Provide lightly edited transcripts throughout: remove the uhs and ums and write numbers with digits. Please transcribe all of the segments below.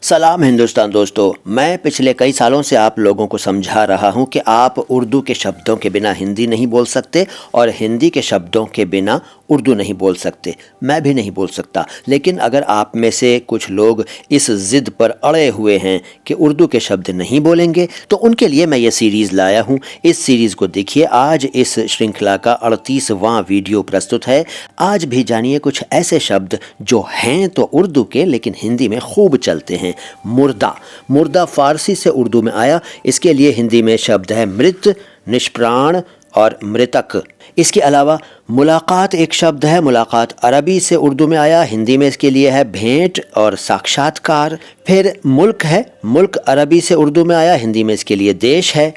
सलाम हिंदुस्तान दोस्तों, मैं पिछले कई सालों से आप लोगों को समझा रहा हूं कि आप उर्दू के शब्दों के बिना हिंदी नहीं बोल सकते और हिंदी के शब्दों के बिना उर्दू नहीं बोल सकते। मैं भी नहीं बोल सकता, लेकिन अगर आप में से कुछ लोग इस ज़िद पर अड़े हुए हैं कि उर्दू के शब्द नहीं बोलेंगे, तो उनके लिए मैं ये सीरीज़ लाया हूँ। इस सीरीज़ को देखिए। आज इस श्रृंखला का 38वां वीडियो प्रस्तुत है। आज भी जानिए कुछ ऐसे शब्द जो हैं तो उर्दू के लेकिन हिंदी में खूब चलते हैं। मुर्दा, मुर्दा फारसी से उर्दू में आया। इसके लिए हिंदी में शब्द है मृत, निष्प्राण और मृतक। इसके अलावा मुलाकात एक शब्द है। मुलाकात अरबी से उर्दू में आया, हिंदी में इसके लिए है भेंट और साक्षात्कार। फिर मुल्क है, मुल्क अरबी से उर्दू में आया, हिंदी में इसके लिए देश है।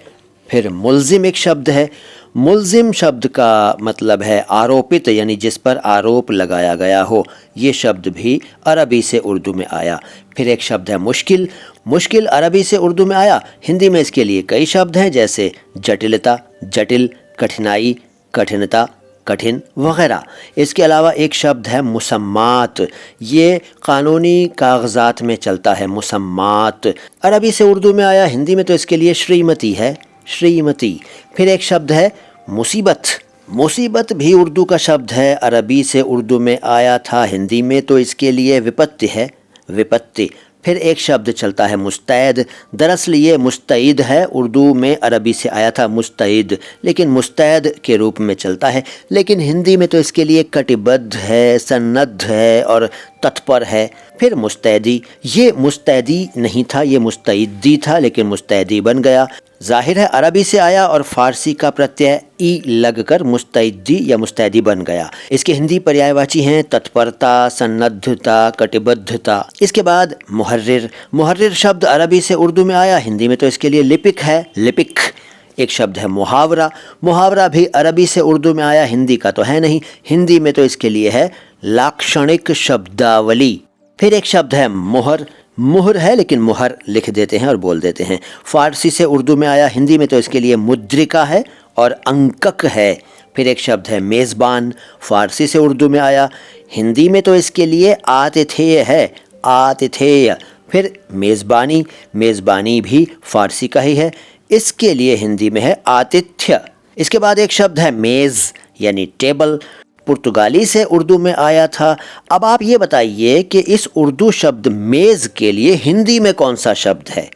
फिर मुल्जिम एक शब्द है। मुल्जिम शब्द का मतलब है आरोपित, यानी जिस पर आरोप लगाया गया हो। ये शब्द भी अरबी से उर्दू में आया। फिर एक शब्द है मुश्किल। मुश्किल अरबी से उर्दू में आया, हिंदी में इसके लिए कई शब्द हैं, जैसे जटिलता, जटिल, कठिनाई, कठिनता, कठिन वगैरह। इसके अलावा एक शब्द है मुसम्मात। ये कानूनी कागजात में चलता है। मुसम्मात अरबी से उर्दू में आया, हिंदी में तो इसके लिए श्रीमती है, श्रीमती। फिर एक शब्द है मुसीबत। मुसीबत भी उर्दू का शब्द है, अरबी से उर्दू में आया था, हिंदी में तो इसके लिए विपत्ति है, विपत्ति। फिर एक शब्द चलता है मुस्तैद। दरअसल ये मुस्तैद है, उर्दू में अरबी से आया था मुस्तैद, लेकिन मुस्तैद के रूप में चलता है, लेकिन हिंदी में तो इसके लिए कटिबद्ध है, सन्नद्ध है और तत्पर है। फिर मुस्तैदी, ये मुस्तैदी नहीं था, ये मुस्तैदी था, लेकिन मुस्तैदी बन गया। जाहिर है अरबी से आया और फारसी का प्रत्यय ई लगकर मुस्तैदी या मुस्तैदी बन गया। इसके हिंदी पर्यायवाची हैं तत्परता, सन्नद्धता, कटिबद्धता। इसके बाद मुहर्रिर। मुहर्रिर शब्द अरबी से उर्दू में आया, हिंदी में तो इसके लिए लिपिक है, लिपिक। एक शब्द है मुहावरा। मुहावरा भी अरबी से उर्दू में आया, हिंदी का तो है नहीं, हिंदी में तो इसके लिए है लाक्षणिक शब्दावली। फिर एक शब्द है मुहर। मुहर है लेकिन मुहर लिख देते हैं और बोल देते हैं। फारसी से उर्दू में आया, हिंदी में तो इसके लिए मुद्रिका है और अंकक है। फिर एक शब्द है मेज़बान। फारसी से उर्दू में आया, हिंदी में तो इसके लिए आतिथेय है, आतिथेय। फिर मेज़बानी। मेज़बानी भी फारसी का ही है, इसके लिए हिंदी में है आतिथ्य। इसके बाद एक शब्द है मेज़ यानी टेबल। पुर्तगाली से उर्दू में आया था। अब आप ये बताइए कि इस उर्दू शब्द मेज़ के लिए हिंदी में कौन सा शब्द है?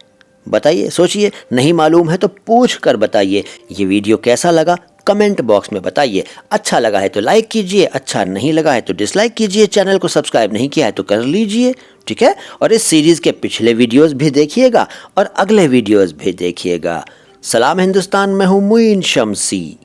बताइए, सोचिए। नहीं मालूम है तो पूछ कर बताइए। ये वीडियो कैसा लगा कमेंट बॉक्स में बताइए। अच्छा लगा है तो लाइक कीजिए, अच्छा नहीं लगा है तो डिसलाइक कीजिए। चैनल को सब्सक्राइब नहीं किया है तो कर लीजिए, ठीक है। और इस सीरीज़ के पिछले वीडियोस भी देखिएगा और अगले वीडियोस भी देखिएगा। सलाम हिंदुस्तान, मैं हूँ मुईन शम्सी।